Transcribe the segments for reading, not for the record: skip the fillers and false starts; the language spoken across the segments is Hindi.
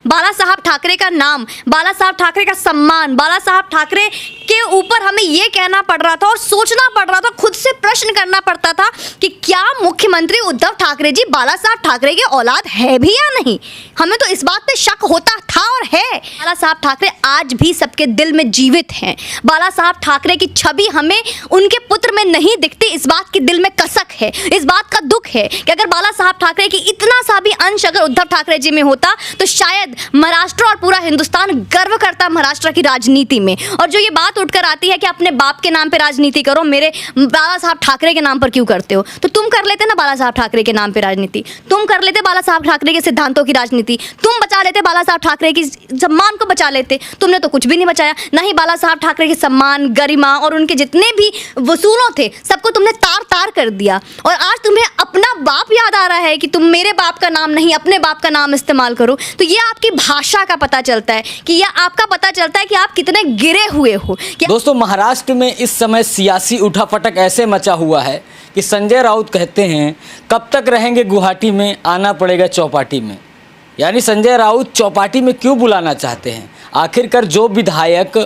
बाला साहब ठाकरे का नाम, बाला साहब ठाकरे का सम्मान, बाला साहब ठाकरे के ऊपर हमें ये कहना पड़ रहा था और सोचना पड़ रहा था, खुद से प्रश्न करना पड़ता था कि क्या मुख्यमंत्री उद्धव ठाकरे जी बाला साहब ठाकरे के औलाद है भी या नहीं। हमें तो इस बात पे शक होता था और है। बाला साहब ठाकरे आज भी सबके दिल में जीवित हैं। बाला साहब ठाकरे की छवि हमें उनके पुत्र में नहीं दिखती, इस बात की दिल में कसक है, इस बात का दुख है कि अगर बाला साहब ठाकरे की इतना सा भी अंश अगर उद्धव ठाकरे जी में होता तो शायद महाराष्ट्र और पूरा हिंदुस्तान गर्व करता महाराष्ट्र की राजनीति में। और जो ये बात उठकर आती है कि अपने बाप के नाम पे राजनीति करो, मेरे बाला साहब ठाकरे के नाम पर क्यों करते हो, तो तुम कर लेते ना बाला साहब ठाकरे के नाम पे राजनीति, तुम कर लेते बाला साहब ठाकरे के सिद्धांतों की राजनीति, तुम बचा लेते बाला साहब ठाकरे की सम्मान को बचा लेते। तुमने तो कुछ भी नहीं बचाया, ना ही बाला साहब ठाकरे के सम्मान, गरिमा और उनके जितने भी वसूलों थे सबको तुमने तार तार कर दिया। और आज तुम्हें अपना बाप याद आ रहा है कि तुम मेरे बाप का नाम नहीं अपने बाप का नाम इस्तेमाल करो। तो ये आपकी भाषा का पता चलता है कि यह आपका पता चलता है कि आप कितने गिरे हुए हो। दोस्तों, महाराष्ट्र में इस समय सियासी उठापटक ऐसे मचा हुआ है कि संजय राउत कहते हैं कब तक रहेंगे गुवाहाटी में, आना पड़ेगा चौपाटी में। यानी संजय राउत चौपाटी में क्यों बुलाना चाहते हैं? आखिरकार जो विधायक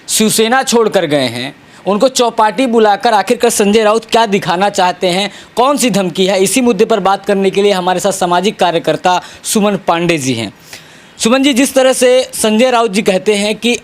शिवसेना छोड़कर गए हैं उनको चौपाटी बुलाकर आखिरकार संजय राउत क्या दिखाना चाहते हैं, कौन सी धमकी है? इसी मुद्दे पर बात करने के लिए हमारे साथ सामाजिक कार्यकर्ता सुमन पांडे जी हैं। सुमन जी, जिस तरह से संजय राउत जी कहते हैं कि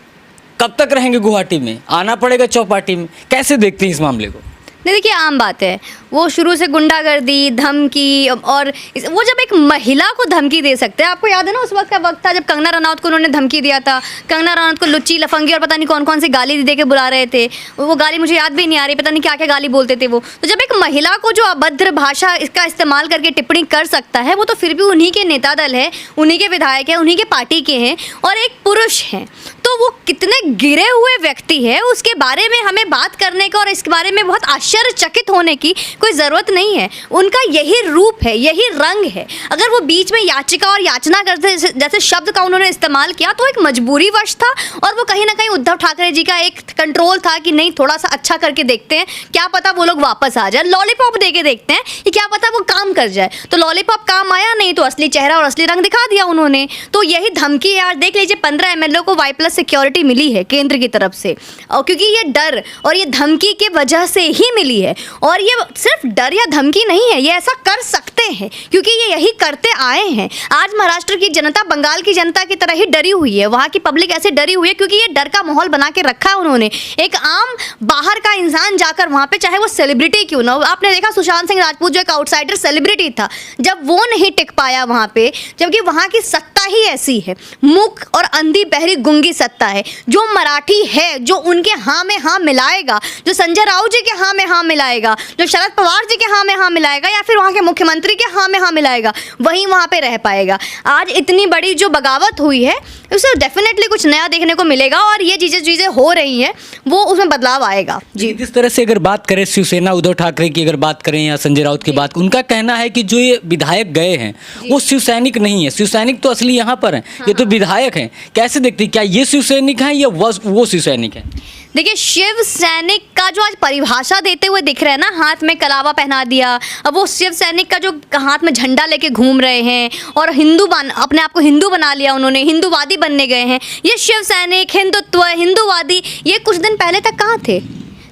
कब तक रहेंगे गुवाहाटी में, आना पड़ेगा चौपाटी में, कैसे देखते हैं इस मामले को? देखिए, आम बात है, वो शुरू से गुंडागर्दी, धमकी, और वो जब एक महिला को धमकी दे सकते हैं, आपको याद है ना उस वक्त का वक्त था जब कंगना रनौत को उन्होंने धमकी दिया था, कंगना रनौत को लुच्ची, लफंगी और पता नहीं कौन कौन सी गाली दे के बुला रहे थे। वो गाली मुझे याद भी नहीं आ रही, पता नहीं क्या क्या गाली बोलते थे वो। तो जब एक महिला को जो अभद्र भाषा इसका इस्तेमाल करके टिप्पणी कर सकता है, वो तो फिर भी उन्हीं के नेता दल है, उन्हीं के विधायक हैं, उन्हीं के पार्टी के हैं और एक पुरुष हैं। तो वो कितने गिरे हुए व्यक्ति है उसके बारे में हमें बात करने का और इसके बारे में बहुत आश्चर्यचकित होने की कोई ज़रूरत नहीं है। उनका यही रूप है, यही रंग है। अगर वो बीच में याचिका और याचना करते जैसे शब्द का उन्होंने इस्तेमाल किया तो एक मजबूरी वश था और वो कहीं ना कहीं उद्धव ठाकरे जी का एक कंट्रोल था कि नहीं, थोड़ा सा अच्छा करके देखते हैं, क्या पता वो लोग वापस आ जाए, लॉलीपॉप दे के देखते हैं कि क्या पता वो काम कर जाए। तो लॉलीपॉप काम आया नहीं तो असली चेहरा और असली रंग दिखा दिया उन्होंने। तो यही धमकी है। आज देख लीजिए, 15 MLA को Y+ सिक्योरिटी मिली है केंद्र की तरफ से, और क्योंकि ये डर और ये धमकी की वजह से ही मिली है। और ये सिर्फ डर या धमकी नहीं है, ये ऐसा कर सकते हैं क्योंकि ये यही करते आए हैं। आज महाराष्ट्र की जनता बंगाल की जनता की तरह ही डरी हुई है, वहाँ की पब्लिक ऐसे डरी हुई है क्योंकि ये डर का माहौल बना के रखा है उन्होंने। एक आम बाहर का इंसान जाकर वहाँ पे, चाहे वो सेलिब्रिटी क्यों ना हो, आपने देखा सुशांत सिंह राजपूत जो एक आउटसाइडर सेलिब्रिटी था, जब वो नहीं टिक पाया वहाँ पे, जबकि वहाँ की सत्ता ही ऐसी है, मूक और अंधी बहरी गुंगी सत्ता है। जो मराठी है, जो उनके हाँ में हाँ मिलाएगा, जो संजय राउत जी के हाँ में हाँ मिलाएगा, जो शरद पवार जी के हाँ में हाँ मिलाएगा या फिर वहाँ के मुख्यमंत्री के हाँ में हाँ मिलाएगा, वही वहाँ पे रह पाएगा। आज इतनी बड़ी जो बगावत हुई है उससे डेफिनेटली कुछ नया देखने को मिलेगा और ये चीज़ें हो रही हैं वो उसमें बदलाव आएगा। जी, जिस तरह से अगर बात करें शिवसेना उद्धव ठाकरे की, अगर बात करें या संजय राउत की बात, उनका कहना है कि जो ये विधायक गए हैं वो शिवसैनिक नहीं है, शिवसैनिक तो असली यहाँ पर हैं, ये तो विधायक हैं। कैसे देखते हैं, क्या ये शिवसैनिक हैं या वो शिवसैनिक हैं? देखिए, शिव सैनिक का जो आज परिभाषा देते हुए दिख रहे हैं ना, हाथ में कलावा पहना दिया, अब वो शिव सैनिक का जो हाथ में झंडा लेके घूम रहे हैं और अपने आप को हिंदू बना लिया उन्होंने, हिंदूवादी बनने गए हैं। ये शिव सैनिक, हिंदुत्व, हिंदूवादी, ये कुछ दिन पहले तक कहाँ थे,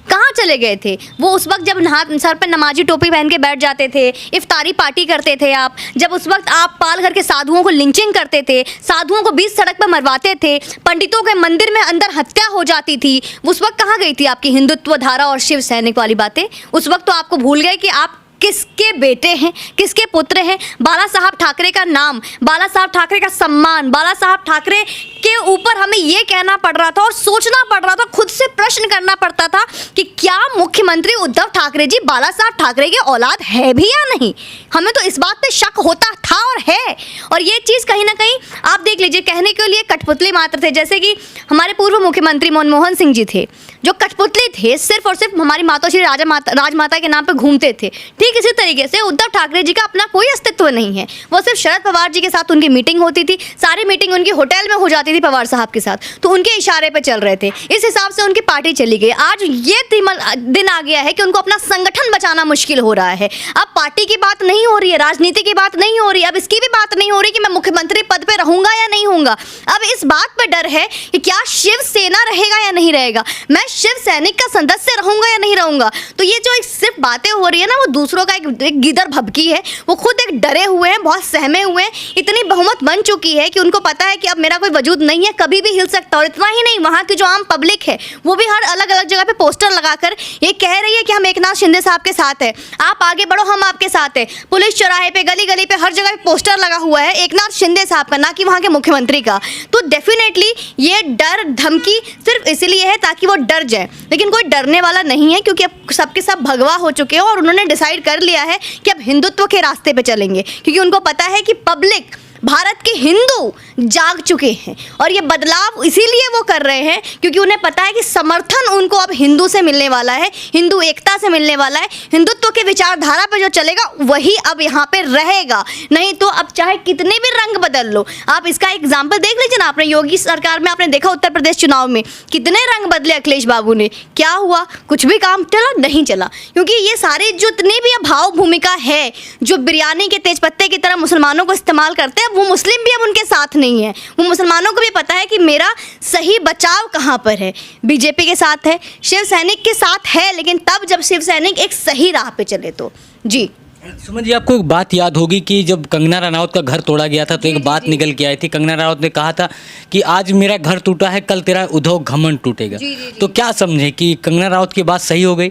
कहाँ चले गए थे? वो उस वक्त जब सर पे नमाजी टोपी पहन के बैठ जाते थे, इफ्तारी पार्टी करते थे आप, जब उस वक्त आप पाल घर के साधुओं को लिंचिंग करते थे, साधुओं को बीच सड़क पर मरवाते थे, पंडितों के मंदिर में अंदर हत्या हो जाती थी, उस वक्त कहाँ गई थी आपकी हिंदुत्व धारा और शिव सैनिक वाली बातें? उस वक्त तो आपको भूल गए कि आप किसके बेटे हैं, किसके पुत्र हैं। बाला साहब ठाकरे का नाम, बाला साहब ठाकरे का सम्मान, बाला साहब ठाकरे के ऊपर हमें ये कहना पड़ रहा था और सोचना पड़ रहा था, खुद से प्रश्न करना पड़ता था कि क्या मुख्यमंत्री उद्धव ठाकरे जी बाला साहब ठाकरे के औलाद है भी या नहीं। हमें तो इस बात पे शक होता था और है। और ये चीज़ कहीं ना कहीं आप देख लीजिए, कहने के लिए कठपुतली मात्र थे, जैसे कि हमारे पूर्व मुख्यमंत्री मनमोहन सिंह जी थे जो कठपुतली थे, सिर्फ और सिर्फ हमारी मातोश्री राजमाता के नाम पे घूमते थे। ठीक इसी तरीके से उद्धव ठाकरे जी का अपना कोई अस्तित्व नहीं है। वो सिर्फ शरद पवार जी के साथ उनकी मीटिंग होती थी, सारी मीटिंग उनकी होटल में हो जाती थी, थी पवार साहब के साथ, तो उनके इशारे पे चल रहे थे, इस हिसाब से उनकी पार्टी चली गई। आज ये दिन आ गया है कि उनको अपना संगठन बचाना मुश्किल हो रहा है। अब पार्टी की बात नहीं हो रही है, राजनीति की बात नहीं हो रही है, अब इसकी भी बात नहीं हो रही कि मैं मुख्यमंत्री पद पे रहूंगा या नहीं होऊंगा। अब इस बात पे डर है कि क्या शिवसेना रहेगा या नहीं रहेगा, मैं शिव सैनिक का सदस्य रहूंगा या नहीं रहूंगा। तो ये जो एक सिर्फ बातें हो रही है ना, वो दूसरों का एक गिदर भभकी है, वो खुद एक डरे हुए हैं, बहुत सहमे हुए हैं। इतनी बहुमत बन चुकी है कि उनको पता है कि अब मेरा कोई वजूद नहीं है, कभी भी हिल सकता है। और इतना ही नहीं, वहाँ की जो आम पब्लिक है वो भी हर अलग अलग जगह पे पोस्टर लगाकर ये कह रही है कि हम एकनाथ शिंदे साहब के साथ है, आप आगे बढ़ो, हम आपके साथ है। पुलिस चौराहे पे, गली गली पे, हर जगह पे पोस्टर लगा हुआ है एकनाथ शिंदे साहब का, ना कि वहाँ के मुख्यमंत्री का। तो डेफिनेटली ये डर धमकी सिर्फ इसलिए है ताकि वो डर जाए, लेकिन कोई डरने वाला नहीं है, क्योंकि अब सबके सब भगवा हो चुके हैं और उन्होंने डिसाइड कर लिया है कि अब हिंदुत्व के रास्ते पे चलेंगे, क्योंकि उनको पता है कि पब्लिक, भारत के हिंदू जाग चुके हैं। और ये बदलाव इसीलिए वो कर रहे हैं क्योंकि उन्हें पता है कि समर्थन उनको अब हिंदू से मिलने वाला है, हिंदू एकता से मिलने वाला है। हिंदुत्व के विचारधारा पे जो चलेगा वही अब यहाँ पे रहेगा, नहीं तो अब चाहे कितने भी रंग बदल लो। आप इसका एग्जाम्पल देख लीजिए ना, आपने योगी सरकार में आपने देखा उत्तर प्रदेश चुनाव में कितने रंग बदले अखिलेश बाबू ने, क्या हुआ, कुछ भी काम चला नहीं चला। क्योंकि ये सारे जितनी भी भाव भूमिका है, जो बिरयानी के तेजपत्ते की तरह मुसलमानों को इस्तेमाल करते हैं, वो मुस्लिम भी अब उनके साथ नहीं है। वो मुसलमानों को भी पता है कि मेरा सही बचाव कहाँ पर है, बीजेपी के साथ है, शिव सैनिक के साथ है, लेकिन तब जब शिव सैनिक एक सही राह पे चले तो। जी सुमन जी, आपको एक बात याद होगी कि जब कंगना रनौत का घर तोड़ा गया था तो एक बात निकल के आई थी, कंगना रनौत ने कहा था कि आज मेरा घर टूटा है, कल तेरा उद्धव घमंड टूटेगा। तो क्या समझे कि कंगना रनौत की बात सही हो गई?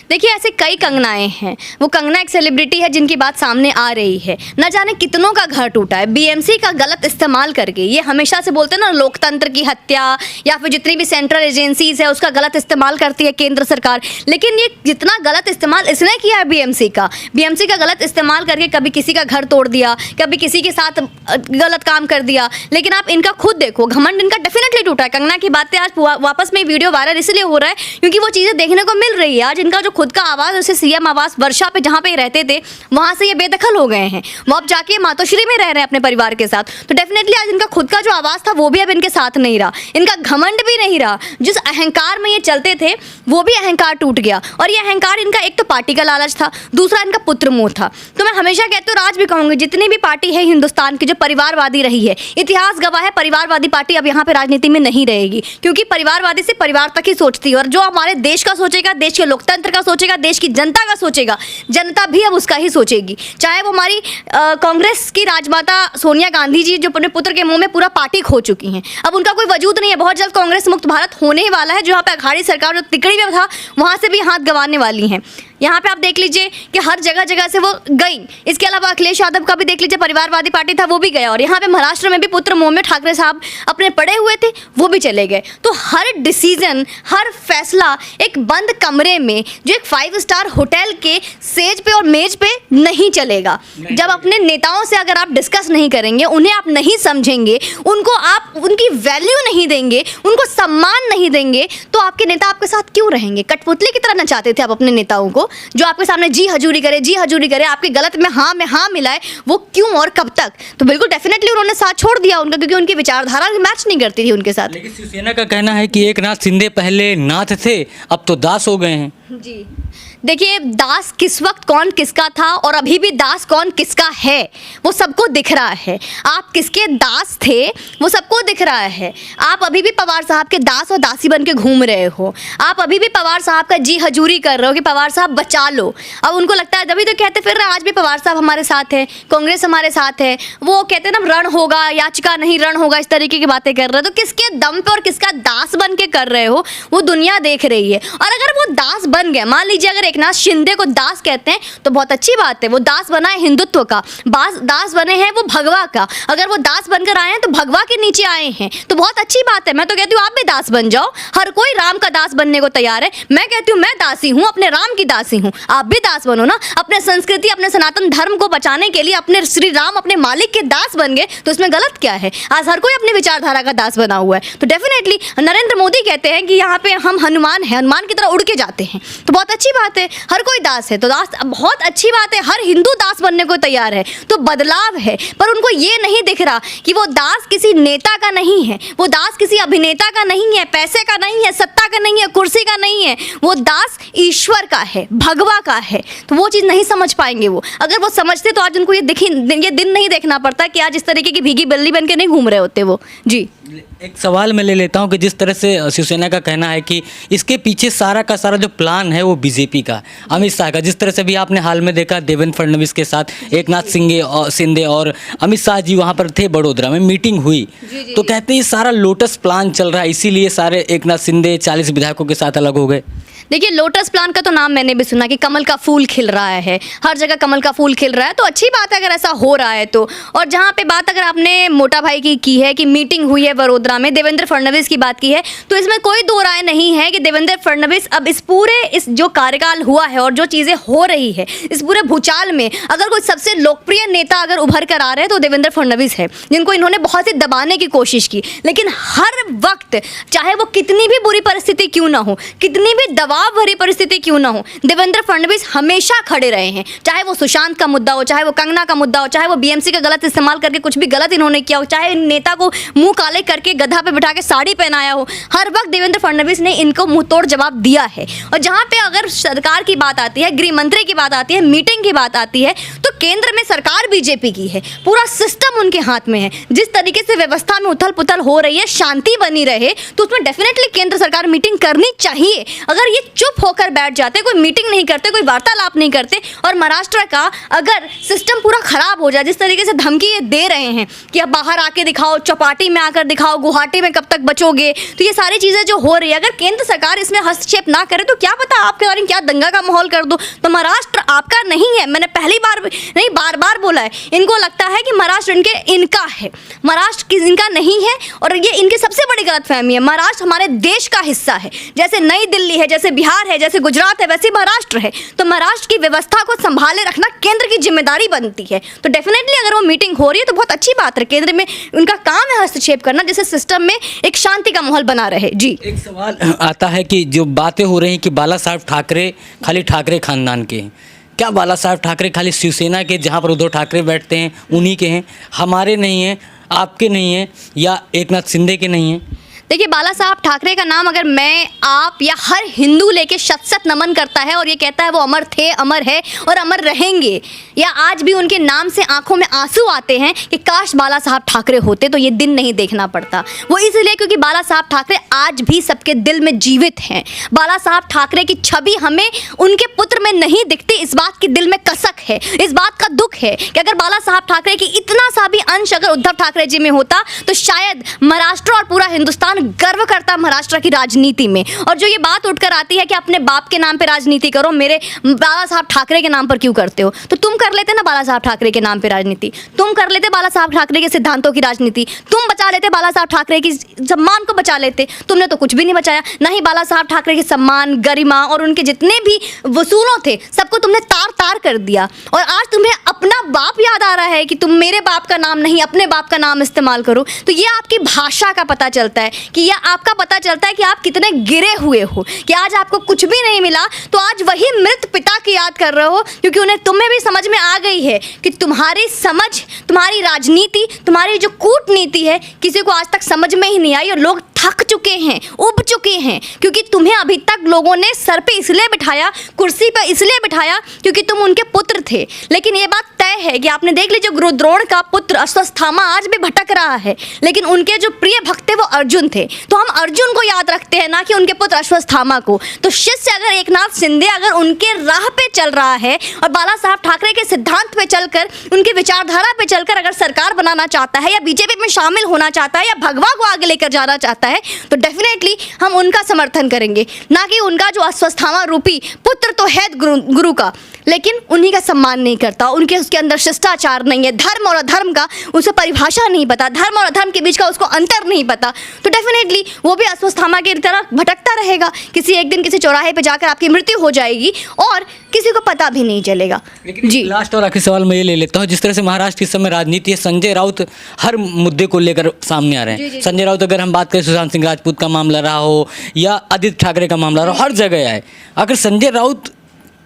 देखिए, ऐसे कई कंगनाएं हैं, वो कंगना एक सेलिब्रिटी है जिनकी बात सामने आ रही है। न जाने कितनों का घर टूटा है बीएमसी का गलत इस्तेमाल करके। ये हमेशा से बोलते हैं ना, लोकतंत्र की हत्या, या फिर जितनी भी सेंट्रल एजेंसीज है उसका गलत इस्तेमाल करती है केंद्र सरकार। लेकिन ये जितना गलत इस्तेमाल इसने किया है बीएमसी का गलत इस्तेमाल करके कभी किसी का घर तोड़ दिया, कभी किसी के साथ गलत काम कर दिया। लेकिन आप इनका खुद देखो, घमंड इनका डेफिनेटली टूटा है। कंगना की बातें आज वापस में वीडियो वायरल इसलिए हो रहा है क्योंकि वो चीज़ें देखने को मिल रही है। आज इनका जो खुद का आवाज़, जैसे सीएम आवास वर्षा पे जहाँ पे रहते थे वहाँ से ये बेदखल हो गए हैं, वो अब जाके मातोश्री में रह रहे हैं अपने परिवार के साथ। तो डेफिनेटली आज इनका खुद का जो आवाज़ था वो भी अब इनके साथ नहीं रहा, इनका घमंड भी नहीं रहा। जिस अहंकार में ये चलते थे वो भी अहंकार टूट गया। और ये अहंकार इनका एक तो पार्टी का लालच था, दूसरा इनका पुत्र मोह था। तो मैं हमेशा कहती हूँ, आज भी कहूँगी, जितनी भी पार्टी है हिंदुस्तान की जो परिवारवादी रही है, इतिहास गवाह है परिवारवादी पार्टी अब यहाँ पे राजनीति में नहीं रहेगी, क्योंकि परिवारवादी से परिवार तक ही सोचती है। और जो हमारे देश का सोचेगा, देश के लोकतंत्र का सोचेगा, देश की जनता का सोचेगा, जनता भी अब उसका ही सोचेगी। चाहे वो हमारी कांग्रेस की राजमाता सोनिया गांधी जी जो अपने पुत्र के मुंह में पूरा पार्टी खो चुकी हैं, अब उनका कोई वजूद नहीं है। बहुत जल्द कांग्रेस मुक्त भारत होने ही वाला है, जो यहाँ पे अघाड़ी सरकार जो तिकड़ी में था वहाँ से भी हाथ गंवाने वाली हैं। यहाँ पे आप देख लीजिए कि हर जगह जगह से वो गई। इसके अलावा अखिलेश यादव का भी देख लीजिए, परिवारवादी पार्टी था वो भी गया। और यहाँ पे महाराष्ट्र में भी पुत्र मोह में ठाकरे साहब अपने पड़े हुए थे, वो भी चले गए। तो हर डिसीजन, हर फैसला एक बंद कमरे में, जो एक 5 स्टार होटल के सेज पे और मेज पे नहीं चलेगा। जब अपने नेताओं से अगर आप डिस्कस नहीं करेंगे, उन्हें आप नहीं समझेंगे, उनको आप उनकी वैल्यू नहीं देंगे, उनको सम्मान नहीं देंगे, तो आपके नेता आपके साथ क्यों रहेंगे? कठपुतली की तरह नचाते थे आप अपने नेताओं को, जो आपके सामने जी हजूरी करे, आपके गलत में हाँ मिलाए, वो क्यों और कब तक? तो बिल्कुल डेफिनेटली उन्होंने साथ छोड़ दिया उनका, क्योंकि उनकी विचारधारा मैच नहीं करती थी उनके साथ। लेकिन शिवसेना का कहना है कि एकनाथ शिंदे पहले नाथ थे, अब तो दास हो गए हैं। जी देखिए, दास किस वक्त कौन किसका था और अभी भी दास कौन किसका है वो सबको दिख रहा है। आप किसके दास थे वो सबको दिख रहा है। आप अभी भी पवार साहब के दास और दासी बन के घूम रहे हो। आप अभी भी पवार साहब का जी हजूरी कर रहे हो कि पवार साहब बचा लो। अब उनको लगता है, तभी तो कहते फिर आज भी पवार साहब हमारे साथ है, कांग्रेस हमारे साथ है। वो कहते हैं ना, रण होगा, याचिका नहीं रण होगा, इस तरीके की बातें कर रहे हो। तो किसके दम पे और किसका दास बन के कर रहे हो वो दुनिया देख रही है। और अगर वो दास बन गए, मान लीजिए अगर एकनाथ शिंदे को दास कहते हैं तो बहुत अच्छी बात है, वो दास बना है हिंदुत्व का, दास बने हैं वो भगवा का। अगर वो दास बनकर आए हैं तो भगवा के नीचे आए हैं, तो बहुत अच्छी बात है। मैं तो कहती हूँ आप भी दास बन जाओ, हर कोई राम का दास बनने को तैयार है। मैं कहती हूँ मैं दासी हूँ, अपने राम की दासी हूँ, आप भी दास बनो ना। अपने संस्कृति, अपने सनातन धर्म को बचाने के लिए अपने श्री राम, अपने मालिक के दास बन गए, तो इसमें गलत क्या है? आज हर कोई अपनी विचारधारा का दास बना हुआ है। तो डेफिनेटली नरेंद्र मोदी कहते हैं कि यहाँ पे हम हनुमान हैं, हनुमान की तरह उड़ के जाते हैं, तो बहुत अच्छी बात है। है, हर कोई दास है, तो दास बहुत अच्छी बात है, हर हिंदू दास बनने को तैयार है, तो बदलाव है। पर उनको ये नहीं दिख रहा कि वो दास किसी नेता का नहीं है, वो दास किसी अभिनेता का नहीं है, पैसे का नहीं है, सत्ता का नहीं है, कुर्सी का नहीं है, वो दास ईश्वर का है, भगवा का है। तो वो चीज़ नहीं समझ पाएंगे वो। अगर वो समझते तो आज उनको ये दिन नहीं देखना पड़ता कि आज इस तरीके की भीगी बिल्ली बन के नहीं घूम रहे होते वो। जी, एक सवाल मैं ले लेता हूं कि जिस तरह से शिवसेना का कहना है कि इसके पीछे सारा का सारा जो प्लान है वो बीजेपी का, अमित शाह का। जिस तरह से भी आपने हाल में देखा देवेंद्र फडणवीस के साथ एकनाथ शिंदे और अमित शाह जी वहां पर थे, बड़ोदरा में मीटिंग हुई। तो कहते हैं ये सारा लोटस प्लान चल रहा है, इसीलिए सारे एकनाथ शिंदे 40 विधायकों के साथ अलग हो गए। देखिए, लोटस प्लान का तो नाम मैंने भी सुना कि कमल का फूल खिल रहा है, हर जगह कमल का फूल खिल रहा है, तो अच्छी बात है अगर ऐसा हो रहा है तो। और जहाँ पे बात अगर आपने मोटा भाई की है कि मीटिंग हुई है वडोदरा में, देवेंद्र फडणवीस की बात की है, तो इसमें कोई दो राय नहीं है कि देवेंद्र फडणवीस अब इस जो कार्यकाल हुआ है और जो चीज़ें हो रही है इस पूरे भूचाल में, अगर कोई सबसे लोकप्रिय नेता अगर उभर कर आ रहे हैं तो देवेंद्र फडणवीस है, जिनको इन्होंने बहुत ही दबाने की कोशिश की। लेकिन हर वक्त, चाहे वो कितनी भी बुरी परिस्थिति क्यों ना हो, कितनी भी दबाव भरी परिस्थिति क्यों ना हो, देवेंद्र फडणवीस हमेशा खड़े रहे हैं। चाहे वो सुशांत का मुद्दा हो, चाहे वो कंगना का मुद्दा हो, चाहे वो बीएमसी का गलत इस्तेमाल करके कुछ भी गलत इन्होंने किया हो, चाहे नेता को मुंह काले करके गधा पे बिठा के साड़ी पहनाया हो, हर वक्त देवेंद्र फडणवीस ने इनको मुंहतोड़ जवाब दिया है। और जहां पे अगर सरकार की बात आती है, गृह मंत्री की बात आती है, मीटिंग की बात आती है, तो केंद्र में सरकार बीजेपी की है, पूरा सिस्टम उनके हाथ में है। जिस तरीके से व्यवस्था में उथल पुथल हो रही है, शांति बनी रहे, तो उसमें डेफिनेटली केंद्र सरकार मीटिंग करनी चाहिए। अगर ये चुप होकर बैठ जाते, कोई मीटिंग नहीं करते, कोई वार्तालाप नहीं करते, और महाराष्ट्र का अगर सिस्टम पूरा खराब हो जाए, जिस तरीके से धमकी ये दे रहे हैं कि अब बाहर आके दिखाओ, चौपाटी में आकर दिखाओ, गुवाहाटी में कब तक बचोगे, तो ये सारी चीज़ें जो हो रही है, अगर केंद्र सरकार इसमें हस्तक्षेप ना करे तो क्या पता आपके द्वारा क्या दंगा का माहौल कर दो। तो महाराष्ट्र आपका नहीं है, मैंने पहली बार नहीं बार बार बोला है। इनको लगता है कि महाराष्ट्र इनका है, महाराष्ट्र इनका नहीं है, और ये इनकी सबसे बड़ी गलतफहमी है। महाराष्ट्र हमारे देश का हिस्सा है, जैसे नई दिल्ली है, जैसे बिहार है, जैसे गुजरात है, वैसे महाराष्ट्र है। तो महाराष्ट्र की व्यवस्था को संभाले रखना केंद्र की जिम्मेदारी बनती है। तो डेफिनेटली अगर वो मीटिंग हो रही है तो बहुत अच्छी बात है, केंद्र में उनका काम है हस्तक्षेप करना, जिससे सिस्टम में एक शांति का माहौल बना रहे। जी, एक सवाल आता है कि जो बातें हो रही हैं कि बाला साहब ठाकरे खाली ठाकरे खानदान के हैं, क्या बाला साहब ठाकरे खाली शिवसेना के, जहाँ पर उद्धव ठाकरे बैठते हैं उन्हीं के हैं, हमारे नहीं हैं, आपके नहीं हैं, या एकनाथ शिंदे के नहीं हैं? देखिए, बाला साहब ठाकरे का नाम अगर मैं, आप या हर हिंदू लेके शत नमन करता है और ये कहता है वो अमर थे, अमर है और अमर रहेंगे, या आज भी उनके नाम से आंखों में आंसू आते हैं कि काश बाला साहब ठाकरे होते, तो ये दिन नहीं देखना पड़ता। वो इसलिए क्योंकि बाला साहब ठाकरे आज भी सबके दिल में जीवित हैं। बाला साहब ठाकरे की छवि हमें उनके पुत्र में नहीं दिखती, इस बात की दिल में कसक है, इस बात का दुख है कि अगर बाला साहब ठाकरे की इतना सा भी अंश अगर उद्धव ठाकरे जी में होता तो शायद महाराष्ट्र और पूरा हिंदुस्तान गर्व करता महाराष्ट्र की राजनीति में। और जो ये बात उठकर आती है कि अपने बाप के नाम पे राजनीति करो, मेरे बाला साहब ठाकरे के नाम पर क्यों करते हो, तो तुम कर लेते ना बाला साहब ठाकरे के नाम पे राजनीति, तुम कर लेते बाला साहब ठाकरे के सिद्धांतों की राजनीति, तुम बचा लेते बाला साहब ठाकरे की सम्मान को बचा लेते। तुमने तो कुछ भी नहीं बचाया, ना ही बाला साहब ठाकरे के सम्मान, गरिमा और उनके जितने भी वसूलों थे सबको तुमने तार तार कर दिया। और आज तुम्हें अपना बाप याद आ रहा है कि तुम मेरे बाप का नाम नहीं अपने बाप का नाम इस्तेमाल करो। तो ये आपकी भाषा का पता चलता है कि यह आपका पता चलता है कि आप कितने गिरे हुए हो, कि आज आपको कुछ भी नहीं मिला तो आज वही मृत पिता की याद कर रहे हो, क्योंकि उन्हें तुम्हें भी समझ में आ गई है कि तुम्हारी समझ, तुम्हारी राजनीति, तुम्हारी जो कूटनीति है किसी को आज तक समझ में ही नहीं आई, और लोग थक चुके हैं, उब चुके हैं, क्योंकि तुम्हें अभी तक लोगों ने सर पे इसलिए बिठाया, कुर्सी पे इसलिए बिठाया क्योंकि तुम उनके पुत्र थे। लेकिन ये बात तय है कि आपने देख लीजिए, गुरुद्रोण का पुत्र अश्वत्थामा आज भी भटक रहा है, लेकिन उनके जो प्रिय भक्त थे वो अर्जुन थे, तो हम अर्जुन को याद रखते हैं ना कि उनके पुत्र अश्वत्थामा को। तो शिष्य अगर एकनाथ शिंदे अगर उनके राह पे चल रहा है और बाला साहब ठाकरे के सिद्धांत पे चलकर, उनकी विचारधारा पे चलकर अगर सरकार बनाना चाहता है या बीजेपी में शामिल होना चाहता है या भगवा को आगे लेकर जाना चाहता है, तो डेफिनेटली हम उनका समर्थन करेंगे, ना कि उनका जो अश्वत्थामा रूपी पुत्र तो है गुरु का, लेकिन उन्हीं का सम्मान नहीं करता, उनके उसके अंदर शिष्टाचार नहीं है, धर्म और अधर्म का उसे परिभाषा नहीं पता, धर्म और अधर्म के बीच का उसको अंतर नहीं पता। तो डेफिनेटली वो भी अश्वत्थामा की तरह भटकता रहेगा, किसी एक दिन किसी चौराहे पे जाकर आपकी मृत्यु हो जाएगी और किसी को पता भी नहीं चलेगा। जी, लास्ट और आखिरी सवाल मैं ये ले लेता हूँ, जिस तरह से महाराष्ट्र इस समय राजनीति है, संजय राउत हर मुद्दे को लेकर सामने आ रहे हैं। संजय राउत, अगर हम बात करें सुशांत सिंह राजपूत का मामला रहा हो या आदित्य ठाकरे का मामला रहा हो, हर जगह आए। अगर संजय राउत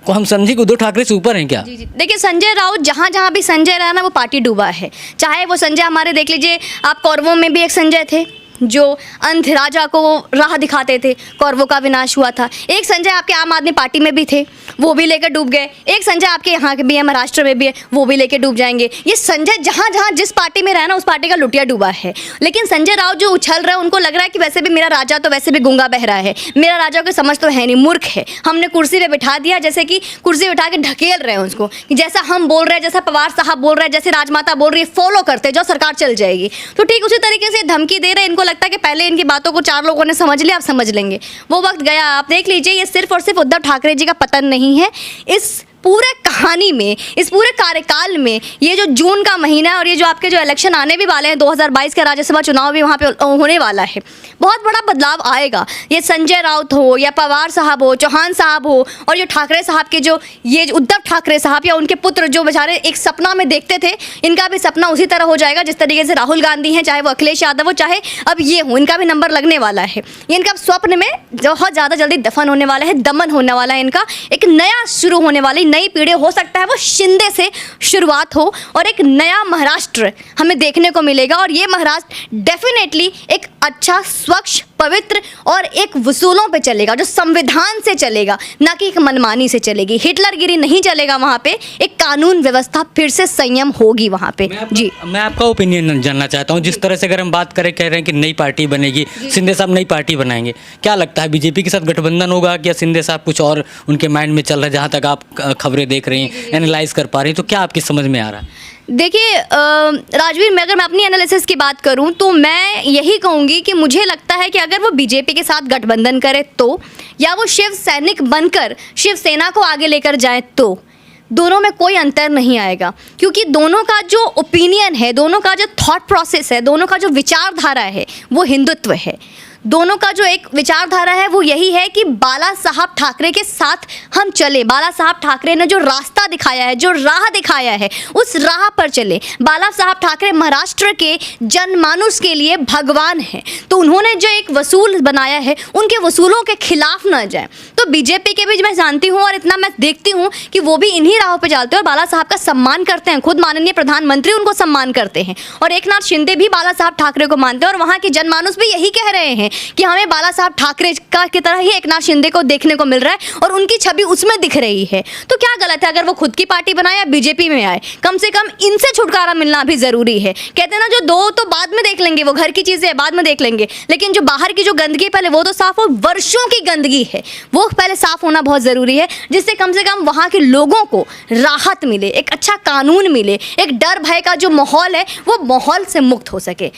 को हम समझे कि उद्धव ठाकरे से ऊपर हैं क्या? जी जी, देखिए संजय राउत जहाँ जहाँ भी संजय रहा ना वो पार्टी डूबा है। चाहे वो संजय हमारे देख लीजिए, आप कौरवों में भी एक संजय थे जो अंध राजा को राह दिखाते थे, कौरवों का विनाश हुआ था। एक संजय आपके आम आदमी पार्टी में भी थे, वो भी लेकर डूब गए। एक संजय आपके यहाँ के भी है, महाराष्ट्र में भी है, वो भी लेकर डूब जाएंगे। ये संजय जहाँ जहाँ जिस पार्टी में रहा ना उस पार्टी का लुटिया डूबा है। लेकिन संजय राउत जो उछल रहे हैं उनको लग रहा है कि वैसे भी मेरा राजा तो वैसे भी गूंगा बह रहा है, मेरा राजा को समझ तो है नहीं, मूर्ख है, हमने कुर्सी पे बिठा दिया, जैसे कि कुर्सी बिठा के ढकेल रहे हैं उसको कि जैसा हम बोल रहे हैं, जैसा पवार साहब बोल रहे हैं, जैसे राजमाता बोल रही है फॉलो करते जो सरकार चल जाएगी। तो ठीक उसी तरीके से धमकी दे रहे हैं। इनको लगता है कि पहले इनकी बातों को 4 लोगों ने समझ लिया, आप समझ लेंगे, वो वक्त गया। आप देख लीजिए, ये सिर्फ और सिर्फ उद्धव ठाकरे जी का पतन नहीं है, इस पूरे कहानी में, इस पूरे कार्यकाल में, ये जो जून का महीना है और ये जो आपके जो इलेक्शन आने भी वाले हैं, 2022 का राज्यसभा चुनाव भी वहाँ पे होने वाला है, बहुत बड़ा बदलाव आएगा। ये संजय राउत हो या पवार साहब हो, चौहान साहब हो, और जो ठाकरे साहब के जो ये उद्धव ठाकरे साहब या उनके पुत्र जो बेचारे एक सपना में देखते थे, इनका भी सपना उसी तरह हो जाएगा जिस तरीके से राहुल गांधी हैं, चाहे वो अखिलेश यादव हो, चाहे अब ये हो, इनका भी नंबर लगने वाला है। ये इनका स्वप्न में बहुत ज़्यादा जल्दी दफन होने वाला है, दमन होने वाला है इनका। एक नया शुरू होने वाली नई पीढ़ी, हो सकता है वो शिंदे से शुरुआत हो और एक नया महाराष्ट्र हमें देखने को मिलेगा। और ये महाराष्ट्र डेफिनेटली एक अच्छा, स्वच्छ, पवित्र और एक वसूलों पे चलेगा, जो संविधान से चलेगा, ना कि एक मनमानी से चलेगी। हिटलरगिरी नहीं चलेगा वहाँ पे, एक कानून व्यवस्था फिर से संयम होगी वहाँ पे। जी, मैं आपका ओपिनियन जानना चाहता हूँ। जिस तरह से अगर हम बात करें, कह रहे हैं कि नई पार्टी बनेगी, शिंदे साहब नई पार्टी बनाएंगे, क्या लगता है बीजेपी के साथ गठबंधन होगा क्या? शिंदे साहब कुछ और उनके माइंड में चल रहा है, जहाँ तक आप खबरें देख रही हैं, एनालाइज कर पा रही हैं, तो क्या आपकी समझ में आ रहा है? देखिए राजवीर, अगर मैं अपनी एनालिसिस की बात करूं तो मैं यही कहूंगी कि मुझे लगता है कि अगर वो बीजेपी के साथ गठबंधन करे तो, या वो शिव सैनिक बनकर शिवसेना को आगे लेकर जाए तो, दोनों में कोई अंतर नहीं आएगा। क्योंकि दोनों का जो ओपिनियन है, दोनों का जो थॉट प्रोसेस है, दोनों का जो विचारधारा है वो हिंदुत्व है। दोनों का जो एक विचारधारा है वो यही है कि बाला साहब ठाकरे के साथ हम चले। बाला साहब ठाकरे ने जो रास्ता दिखाया है, जो राह दिखाया है, उस राह पर चले। बाला साहब ठाकरे महाराष्ट्र के जनमानुस के लिए भगवान हैं, तो उन्होंने जो एक वसूल बनाया है उनके वसूलों के खिलाफ ना जाए। तो बीजेपी के भी मैं जानती हूँ और इतना मैं देखती हूँ कि वो भी इन्हीं राहों पर चलते हैं और बाला साहब का सम्मान करते हैं। खुद माननीय प्रधानमंत्री उनको सम्मान करते हैं और एकनाथ शिंदे भी बाला साहब ठाकरे को मानते हैं और वहाँ के जनमानुस भी यही कह रहे हैं कि हमें बाला साहब ठाकरे का की तरह ही एकनाथ शिंदे को देखने को मिल रहा है और उनकी छवि उसमें दिख रही है। तो क्या गलत है अगर वो खुद की पार्टी बनाए या बीजेपी में आए? कम से कम इनसे छुटकारा मिलना भी जरूरी है। कहते हैं ना, जो दो तो बाद में देख लेंगे, वो घर की चीजें बाद में देख लेंगे, लेकिन जो बाहर की जो गंदगी पहले वो तो साफ हो, वर्षों की गंदगी है वो पहले साफ होना बहुत जरूरी है, जिससे कम से कम वहाँ के लोगों को राहत मिले, एक अच्छा कानून मिले, एक डर भय का जो माहौल है वो माहौल से मुक्त हो सके।